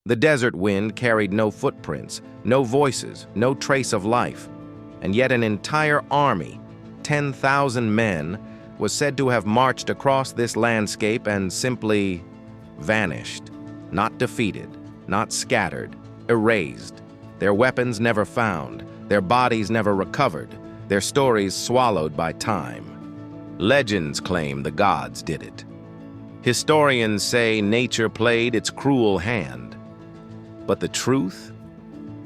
The desert wind carried no footprints, no voices, no trace of life, and yet an entire army, 10,000 men, was said to have marched across this landscape and simply vanished, not defeated, not scattered, erased, their weapons never found, their bodies never recovered, their stories swallowed by time. Legends claim the gods did it. Historians say nature played its cruel hand. But the truth?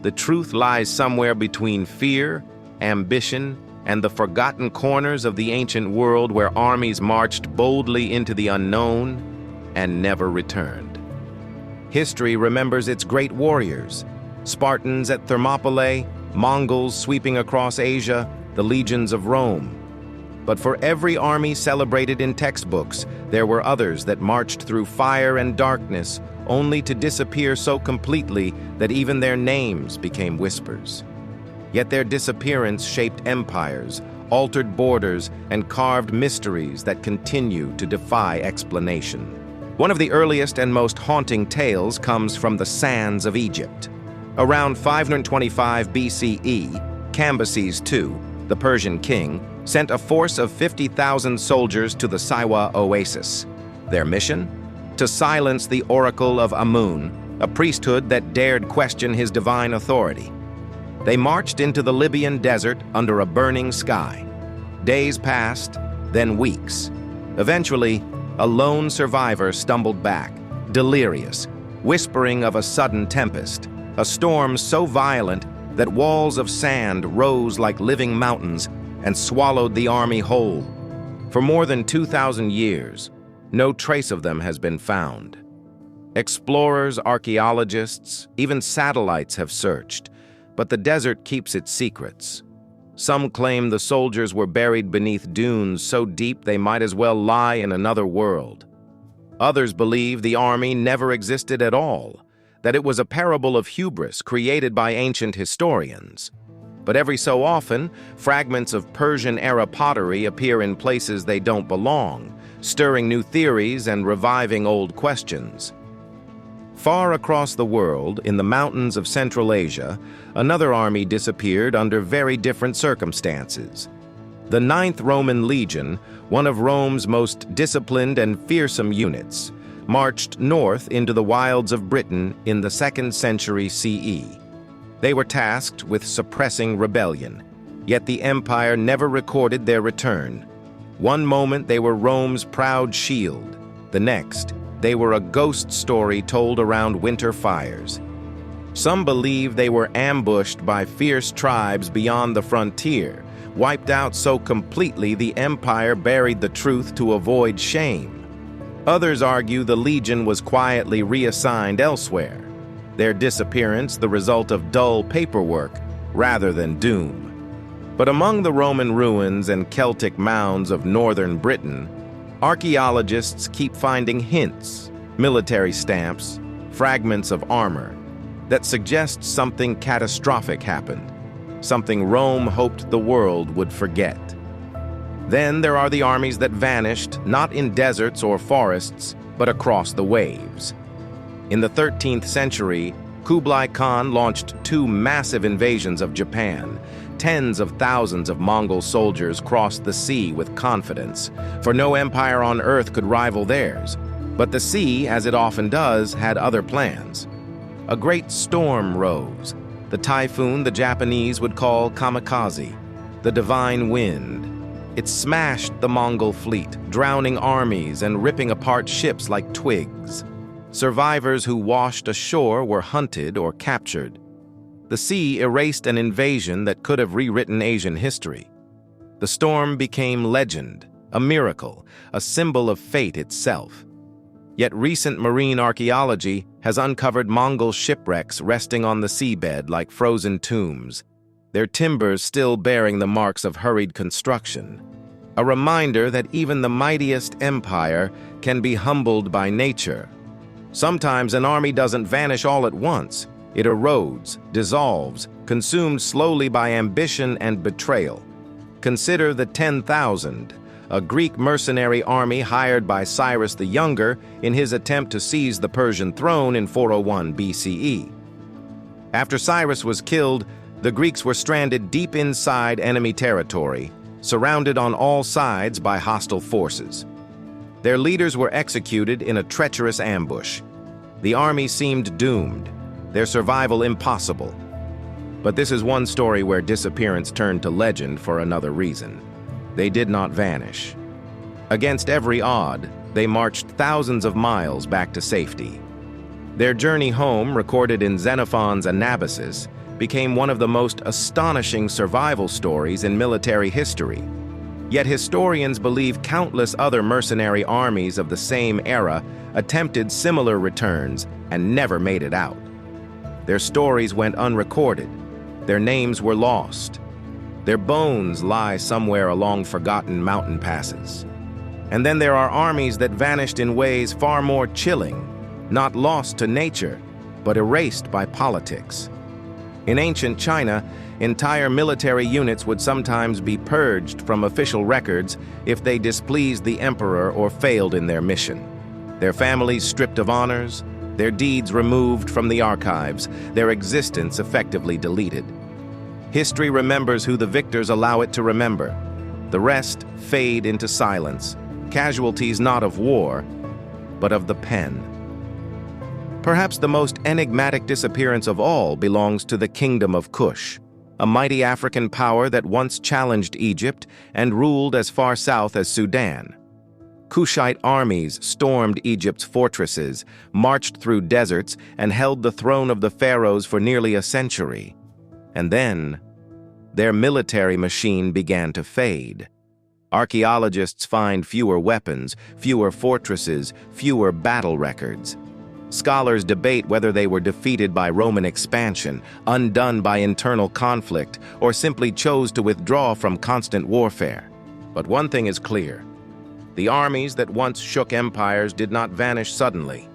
The truth lies somewhere between fear, ambition, and the forgotten corners of the ancient world where armies marched boldly into the unknown and never returned. History remembers its great warriors, Spartans at Thermopylae, Mongols sweeping across Asia, the legions of Rome. But for every army celebrated in textbooks, there were others that marched through fire and darkness, only to disappear so completely that even their names became whispers. Yet their disappearance shaped empires, altered borders, and carved mysteries that continue to defy explanation. One of the earliest and most haunting tales comes from the sands of Egypt. Around 525 BCE, Cambyses II, the Persian king, sent a force of 50,000 soldiers to the Siwa oasis. Their mission? To silence the oracle of Amun, a priesthood that dared question his divine authority. They marched into the Libyan desert under a burning sky. Days passed, then weeks. Eventually, a lone survivor stumbled back, delirious, whispering of a sudden tempest, a storm so violent that walls of sand rose like living mountains and swallowed the army whole. For more than 2,000 years, no trace of them has been found. Explorers, archaeologists, even satellites have searched, but the desert keeps its secrets. Some claim the soldiers were buried beneath dunes so deep they might as well lie in another world. Others believe the army never existed at all, that it was a parable of hubris created by ancient historians. But every so often, fragments of Persian-era pottery appear in places they don't belong, stirring new theories and reviving old questions. Far across the world, in the mountains of Central Asia, another army disappeared under very different circumstances. The 9th Roman Legion, one of Rome's most disciplined and fearsome units, marched north into the wilds of Britain in the 2nd century CE. They were tasked with suppressing rebellion, yet the empire never recorded their return. One moment they were Rome's proud shield, the next, they were a ghost story told around winter fires. Some believe they were ambushed by fierce tribes beyond the frontier, wiped out so completely the empire buried the truth to avoid shame. Others argue the legion was quietly reassigned elsewhere, their disappearance the result of dull paperwork rather than doom. But among the Roman ruins and Celtic mounds of northern Britain, archaeologists keep finding hints, military stamps, fragments of armor, that suggest something catastrophic happened, something Rome hoped the world would forget. Then there are the armies that vanished, not in deserts or forests, but across the waves. In the 13th century, Kublai Khan launched 2 massive invasions of Japan. Tens of thousands of Mongol soldiers crossed the sea with confidence, for no empire on earth could rival theirs. But the sea, as it often does, had other plans. A great storm rose, the typhoon the Japanese would call kamikaze, the divine wind. It smashed the Mongol fleet, drowning armies and ripping apart ships like twigs. Survivors who washed ashore were hunted or captured. The sea erased an invasion that could have rewritten Asian history. The storm became legend, a miracle, a symbol of fate itself. Yet recent marine archaeology has uncovered Mongol shipwrecks resting on the seabed like frozen tombs, their timbers still bearing the marks of hurried construction. A reminder that even the mightiest empire can be humbled by nature. Sometimes an army doesn't vanish all at once. It erodes, dissolves, consumed slowly by ambition and betrayal. Consider the 10,000, a Greek mercenary army hired by Cyrus the Younger in his attempt to seize the Persian throne in 401 BCE. After Cyrus was killed, the Greeks were stranded deep inside enemy territory, surrounded on all sides by hostile forces. Their leaders were executed in a treacherous ambush. The army seemed doomed, their survival impossible. But this is one story where disappearance turned to legend for another reason. They did not vanish. Against every odd, they marched thousands of miles back to safety. Their journey home, recorded in Xenophon's Anabasis, became one of the most astonishing survival stories in military history. Yet historians believe countless other mercenary armies of the same era attempted similar returns and never made it out. Their stories went unrecorded. Their names were lost. Their bones lie somewhere along forgotten mountain passes. And then there are armies that vanished in ways far more chilling, not lost to nature, but erased by politics. In ancient China, entire military units would sometimes be purged from official records if they displeased the emperor or failed in their mission. Their families stripped of honors, their deeds removed from the archives, their existence effectively deleted. History remembers who the victors allow it to remember. The rest fade into silence, casualties not of war, but of the pen. Perhaps the most enigmatic disappearance of all belongs to the Kingdom of Kush, a mighty African power that once challenged Egypt and ruled as far south as Sudan. Kushite armies stormed Egypt's fortresses, marched through deserts, and held the throne of the pharaohs for nearly a century. And then, their military machine began to fade. Archaeologists find fewer weapons, fewer fortresses, fewer battle records. Scholars debate whether they were defeated by Roman expansion, undone by internal conflict, or simply chose to withdraw from constant warfare. But one thing is clear. The armies that once shook empires did not vanish suddenly.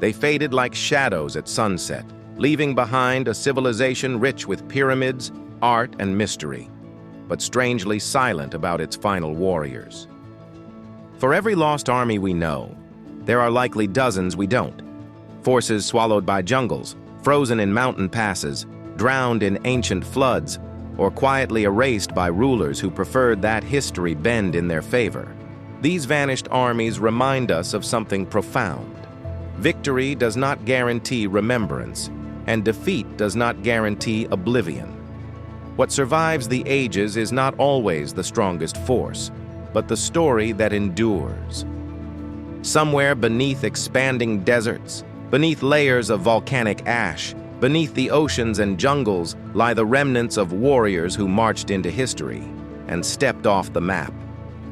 They faded like shadows at sunset, leaving behind a civilization rich with pyramids, art, and mystery, but strangely silent about its final warriors. For every lost army we know, there are likely dozens we don't. Forces swallowed by jungles, frozen in mountain passes, drowned in ancient floods, or quietly erased by rulers who preferred that history bend in their favor. These vanished armies remind us of something profound. Victory does not guarantee remembrance, and defeat does not guarantee oblivion. What survives the ages is not always the strongest force, but the story that endures. Somewhere beneath expanding deserts, beneath layers of volcanic ash, beneath the oceans and jungles lie the remnants of warriors who marched into history and stepped off the map.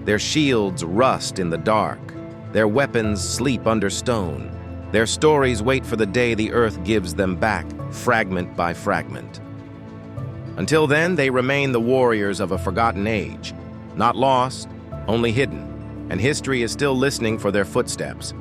Their shields rust in the dark, their weapons sleep under stone, their stories wait for the day the earth gives them back, fragment by fragment. Until then, they remain the warriors of a forgotten age, not lost, only hidden, and history is still listening for their footsteps.